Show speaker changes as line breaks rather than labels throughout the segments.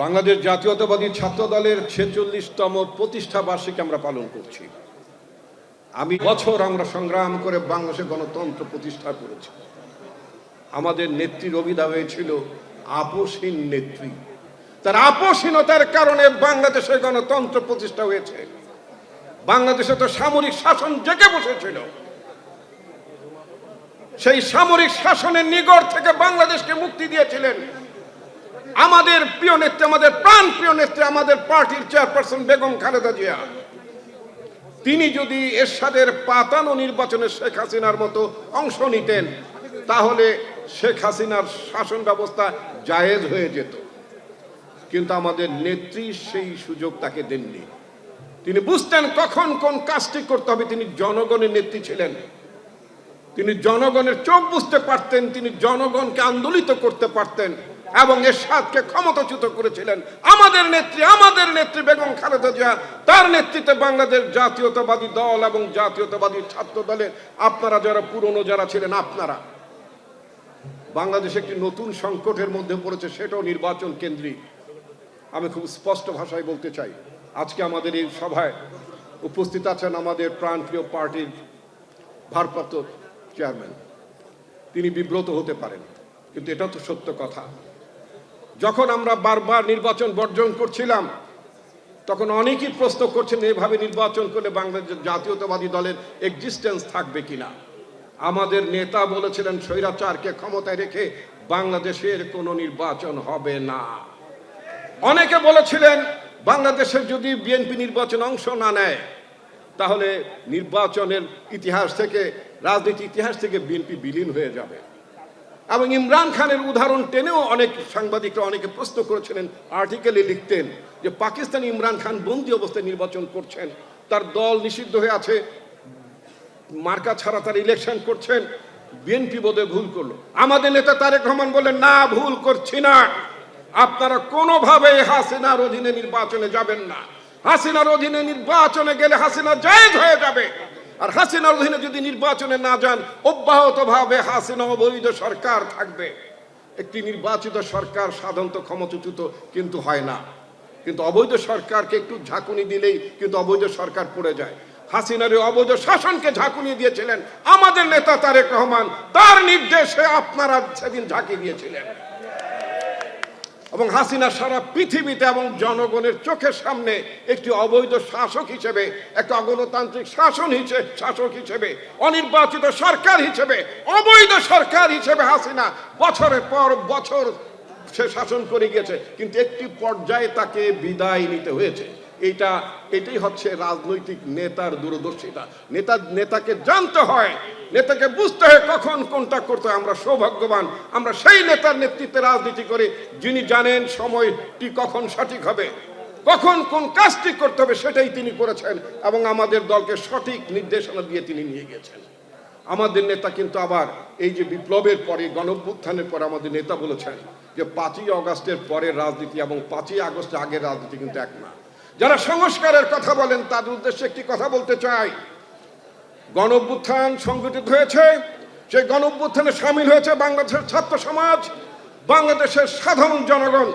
বাংলাদেশ জাতীয়তাবাদী ছাত্র দলের 46তম প্রতিষ্ঠা বার্ষিকী আমরা পালন করছি। আমরা সংগ্রাম করে বাংলাদেশে গণতন্ত্র প্রতিষ্ঠা করেছি। আমাদের নেত্রীর অভিধা হয়েছিল আপোষহীন নেত্রী। তার আপোষহীনতার কারণে বাংলাদেশে গণতন্ত্র প্রতিষ্ঠা হয়েছে। বাংলাদেশে তো সামরিক শাসন জেগে বসেছিল। সেই সামরিক শাসনের নিগড় থেকে বাংলাদেশকে মুক্তি দিয়েছিলেন আমাদের প্রিয় নেত্রী, আমাদের প্রাণ প্রিয় নেত্রী, আমাদের পার্টির চেয়ারপারসন বেগম খালেদা জিয়া। তিনি যদি এরশাদের পাতানো নির্বাচনে শেখ হাসিনার মতো অংশ নিতেন, তাহলে শেখ হাসিনার শাসন ব্যবস্থা জায়েজ হয়ে যেত। কিন্তু আমাদের নেত্রী সেই সুযোগ তাকে দেননি। তিনি বুঝতেন কখন কোন কাজটি করতে হবে। তিনি জনগণের নেত্রী ছিলেন। তিনি জনগণের চোখ বুঝতে পারতেন। তিনি জনগণকে আন্দোলিত করতে পারতেন এবং এরশাদকে ক্ষমতাচ্যুত করেছিলেন আমাদের নেত্রী বেগম খালেদা জিয়া। তার নেতৃত্বে বাংলাদেশ জাতীয়তাবাদী দল এবং জাতীয়তাবাদী ছাত্র দলের আপনারা যারা পুরনো যারা ছিলেন, আপনারা বাংলাদেশ একটি নতুন সংকটের মধ্যে পড়েছে, সেটাও নির্বাচন কেন্দ্রিক। আমি খুব স্পষ্ট ভাষায় বলতে চাই, আজকে আমাদের এই সভায় উপস্থিত আছেন আমাদের প্রাণপ্রিয় পার্টির ভারপ্রাপ্ত চেয়ারম্যান। তিনি বিব্রত হতে পারেন, কিন্তু এটা তো সত্য কথা। যখন আমরা বারবার নির্বাচন বর্জন করছিলাম, তখন অনেকেই প্রশ্ন করছেন এভাবে নির্বাচন করলে বাংলাদেশ জাতীয়তাবাদী দলের এক্সিস্টেন্স থাকবে কিনা। আমাদের নেতা বলেছিলেন স্বৈরাচারকে ক্ষমতায় রেখে বাংলাদেশের কোনো নির্বাচন হবে না। অনেকে বলেছিলেন বাংলাদেশের যদি বিএনপি নির্বাচন অংশ না নেয়, তাহলে নির্বাচনের ইতিহাস থেকে, রাজনীতি ইতিহাস থেকে বিএনপি বিলীন হয়ে যাবে। এবং ইমরান খানের উদাহরণ টেনেও অনেক সাংবাদিকরা অনেকে প্রশ্ন করেছিলেন, আর্টিকেলে লিখতেন যে পাকিস্তান ইমরান খান বন্দী অবস্থায় নির্বাচন করছেন, তার দল নিষিদ্ধ হয়ে আছে, মার্কা ছাড়া তার ইলেকশন করছেন, বিএনপি বোধহয় ভুল করলো। আমাদের নেতা তারেক রহমান বললেন, না, ভুল করছি না, আপনারা কোনোভাবে হাসিনার অধীনে নির্বাচনে যাবেন না। হাসিনার অধীনে নির্বাচনে গেলে হাসিনা জায়েজ হয়ে যাবে। আর হাসিনার অধীনে যদি নির্বাচনে না যান, অব্যাহতভাবে হাসিনা অবৈধ সরকার থাকবে। একটি নির্বাচিত সরকার সাধারণত ক্ষমতাচ্যুত কিন্তু হয় না, কিন্তু অবৈধ সরকারকে একটু ঝাঁকুনি দিলেই কিন্তু অবৈধ সরকার পড়ে যায়। হাসিনার অবৈধ শাসনকে ঝাঁকুনি দিয়েছিলেন আমাদের নেতা তারেক রহমান। তার নির্দেশে আপনারা সেদিন ঝাঁকি দিয়েছিলেন এবং হাসিনা সারা পৃথিবীতে এবং জনগণের চোখের সামনে একটি অবৈধ শাসক হিসেবে, একটা অগণতান্ত্রিক শাসক হিসেবে, অনির্বাচিত সরকার হিসেবে, অবৈধ সরকার হিসেবে হাসিনা বছরের পর বছর সে শাসন করে গিয়েছে। কিন্তু একটি পর্যায়ে তাকে বিদায় নিতে হয়েছে। এটাই হচ্ছে রাজনৈতিক নেতার দূরদর্শিতা। নেতাকে জানতে হয়, নেতাকে বুঝতে হয় কখন কোনটা করতে হয়। আমরা সৌভাগ্যবান, আমরা সেই নেতার নেতৃত্বে রাজনীতি করি যিনি জানেন সময়টি কখন সঠিক হবে, কখন কোন কাজটি করতে হবে, সেটাই তিনি করেছেন এবং আমাদের দলকে সঠিক নির্দেশনা দিয়ে তিনি নিয়ে গেছেন। আমাদের নেতা কিন্তু আবার এই যে বিপ্লবের পরে, গণঅভ্যুত্থানের পরে আমাদের নেতা বলেছেন যে 5ই আগস্টের পরের রাজনীতি এবং 5ই আগস্টের আগের রাজনীতি কিন্তু এক না। যারা সংস্কারের কথা বলেন তাদের উদ্দেশ্যে একটি কথা বলতে চাই। গণঅভ্যুত্থান সংগঠিত হয়েছে, সেই গণঅভ্যুত্থানে সামিল হয়েছে বাংলাদেশের ছাত্র সমাজ, বাংলাদেশের সাধারণ জনগণ,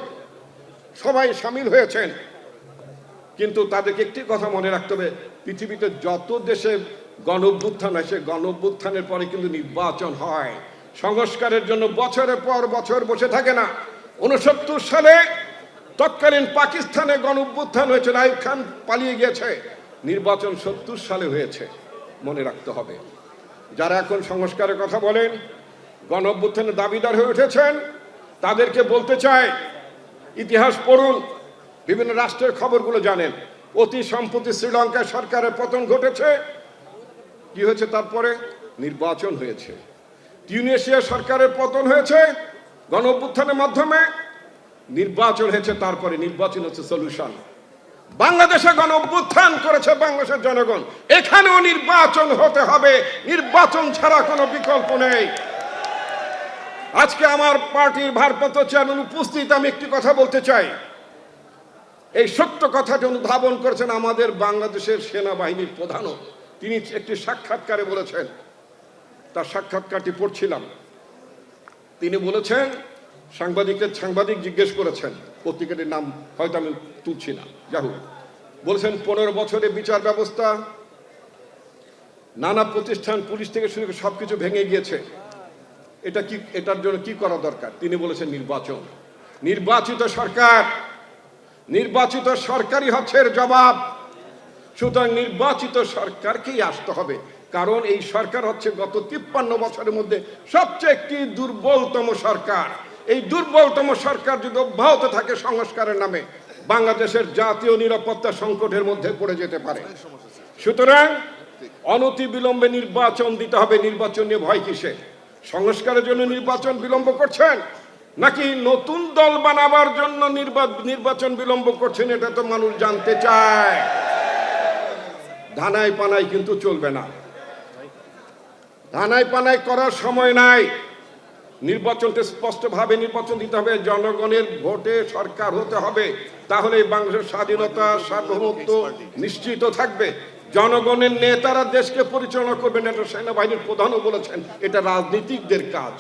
সবাই সামিল হয়েছেন। কিন্তু তাদেরকে একটি কথা মনে রাখতে হবে, পৃথিবীতে যত দেশে গণঅভ্যুত্থান হয়, সেই গণঅভ্যুত্থানের পরে কিন্তু নির্বাচন হয়। সংস্কারের জন্য বছরের পর বছর বসে থাকে না। 69 সালে তৎকালীন পাকিস্তানে গণঅভ্যুত্থান হয়েছে, আইয়ুব খান পালিয়ে গিয়েছে, নির্বাচন 70 সালে হয়েছে। মনে রাখতে হবে। যারা এখন সংস্কারের কথা বলেন, গণঅভ্যুত্থানের দাবিদার হয়ে উঠেছেন, তাদেরকে বলতে চাই, ইতিহাস পড়ুন, বিভিন্ন রাষ্ট্রের খবরগুলো জানেন। অতি সম্প্রতি শ্রীলঙ্কায় সরকারের পতন ঘটেছে, কি হয়েছে? তারপরে নির্বাচন হয়েছে। টিউনিসিয়া সরকারের পতন হয়েছে গণঅভ্যুত্থানের মাধ্যমে, নির্বাচন হয়েছে, তারপরে নির্বাচন হচ্ছে সলিউশন। বাংলাদেশে গণঅভ্যুত্থান করেছে বাংলাদেশের জনগণ, এখানেও নির্বাচন হতে হবে। নির্বাচন ছাড়া কোনো বিকল্প নেই। আজকে আমার পার্টির ভারপ্রাপ্ত চেয়ারম্যান উপস্থিত, আমি একটি কথা বলতে চাই। এই সত্য কথাটি অনুধাবন করেছেন আমাদের বাংলাদেশের সেনাবাহিনীর প্রধানও। তিনি একটি সাক্ষাৎকারে বলেছেন, তার সাক্ষাৎকারটি পড়ছিলাম। তিনি বলেছেন সাংবাদিক জিজ্ঞেস করেছেন, পত্রিকাটির নাম হয়তো আমি তুলছি না, যাই হোক, বলছেন 15 বছরে বিচার ব্যবস্থা, নানা প্রতিষ্ঠান, পুলিশ থেকে শুরু করে সবকিছু ভেঙে গিয়েছে, এটার জন্য কি করা দরকার? তিনি বলেছেন নির্বাচন। নির্বাচিত সরকারই হচ্ছে এর জবাব। সুতরাং নির্বাচিত সরকারকেই আসতে হবে, কারণ এই সরকার হচ্ছে গত 53 বছরের মধ্যে সবচেয়ে একটি দুর্বলতম সরকার। এই দুর্বলতম সরকার যদি অব্যাহত থাকে সংস্কারের নামে, বাংলাদেশের জাতীয় নিরাপত্তা সংকটের মধ্যে পড়ে যেতে পারে। সুতরাং অনতিবিলম্বে নির্বাচন দিতে হবে। নির্বাচন নিয়ে ভয় কিসে? সংস্কারের জন্য নির্বাচন বিলম্ব করছেন, নাকি নতুন দল বানাবার জন্য নির্বাচন বিলম্ব করছেন? এটা তো মানুষ জানতে চায়। ধানাই পানাই কিন্তু চলবে না, ধানাই পানাই করার সময় নাই। নির্বাচনকে স্পষ্টভাবে নির্বাচন দিতে হবে, জনগণের ভোটে সরকার হতে হবে, তাহলে বাংলাদেশের স্বাধীনতা সার্বভৌমত্ব নিশ্চিত থাকবে। জনগণের নেতারা দেশকে পরিচালনা করবেন, এটা সেনাবাহিনীর প্রধানও বলেছেন, এটা রাজনীতিকদের কাজ,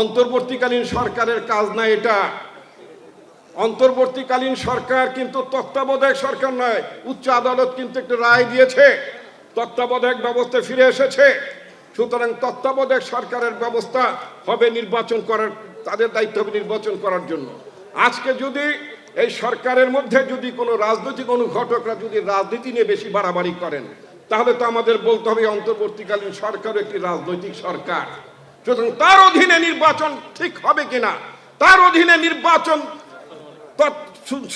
অন্তর্বর্তীকালীন সরকারের কাজ না এটা। অন্তর্বর্তীকালীন সরকার কিন্তু তত্ত্বাবধায়ক সরকার নয়। উচ্চ আদালত কিন্তু একটা রায় দিয়েছে, তত্ত্বাবধায়ক ব্যবস্থা ফিরে এসেছে। সুতরাং তত্ত্বাবধায়ক সরকারের ব্যবস্থা হবে নির্বাচন করার, তাদের দায়িত্ব হবে নির্বাচন করার জন্য। আজকে যদি এই সরকারের মধ্যে যদি কোনো রাজনৈতিক অনুঘটকরা যদি রাজনীতি নিয়ে বেশি বাড়াবাড়ি করেন, তাহলে তো আমাদের বলতে হবে অন্তর্বর্তীকালীন সরকার একটি রাজনৈতিক সরকার। সুতরাং তার অধীনে নির্বাচন ঠিক হবে কিনা, তার অধীনে নির্বাচন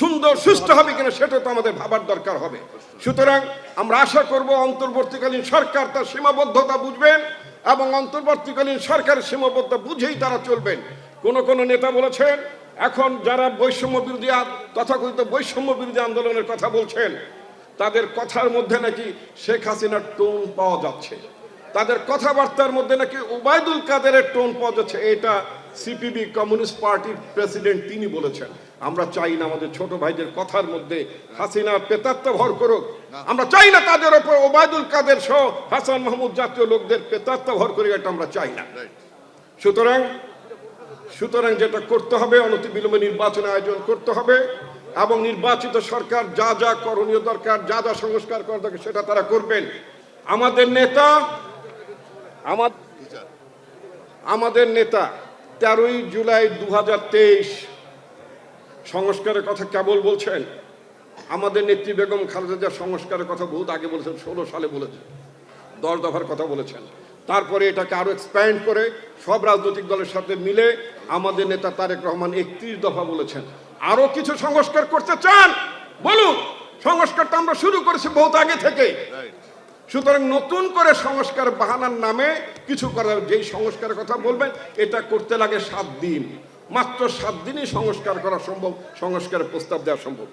সুন্দর সুষ্ঠু হবে কিনা, সেটা তো আমাদের ভাবার দরকার হবে। সুতরাং আমরা আশা করব অন্তর্বর্তীকালীন সরকার তার সীমাবদ্ধতা বুঝবেন এবং অন্তর্বর্তীকালীন সরকারের সীমাবদ্ধতা বুঝেই তারা চলবেন। কোন নেতা বলেছেন, এখন যারা বৈষম্য বিরোধী তথাকথিত বৈষম্য বিরোধী আন্দোলনের কথা বলছেন, তাদের কথার মধ্যে নাকি শেখ হাসিনার টোন পাওয়া যাচ্ছে, তাদের কথাবার্তার মধ্যে নাকি ওবায়দুল কাদেরের টোন পাওয়া যাচ্ছে। এটা সিপিবি কমিউনিস্ট পার্টির প্রেসিডেন্ট তিনি বলেছেন। আমরা চাই না আমাদের ছোট ভাইদের কথার মধ্যে হাসিনা পেতাত্তা ভর করুক, আমরা চাই না তাদের ওপর ওবায়দুল কাদের সহ হাসান মাহমুদ জাতীয় লোকদের পেতাত্তা ভর করুক, এটা আমরা চাই না। সুতরাং যেটা করতে হবে, অনতিবিলম্বে নির্বাচনের আয়োজন করতে হবে এবং নির্বাচিত সরকার যা যা করণীয় দরকার, যা যা সংস্কার করা দরকার সেটা তারা করবেন। আমাদের নেতা 13ই জুলাই 2023 সংস্কারের কথা কেবল বলছেন। আমাদের নেত্রী বেগম খালেদা জিয়া সংস্কারের কথা বহুত আগে বলেছেন, 16 সালে বলেছেন, 10 দফার কথা বলেছেন। তারপরে এটাকে আরো এক্সপ্যান্ড করে সব রাজনৈতিক দলের সাথে মিলে আমাদের নেতা তারেক রহমান 31 দফা বলেছেন। আরো কিছু সংস্কার করতে চান বলুন, সংস্কারটা আমরা শুরু করেছি বহুত আগে থেকে। সুতরাং নতুন করে সংস্কার বাহানার নামে কিছু করার, যেই সংস্কারের কথা বলবেন এটা করতে লাগে 7 দিন, মাত্র 7 দিনই সংস্কার করা সম্ভব, সংস্কারের প্রস্তাব দেওয়া সম্ভব।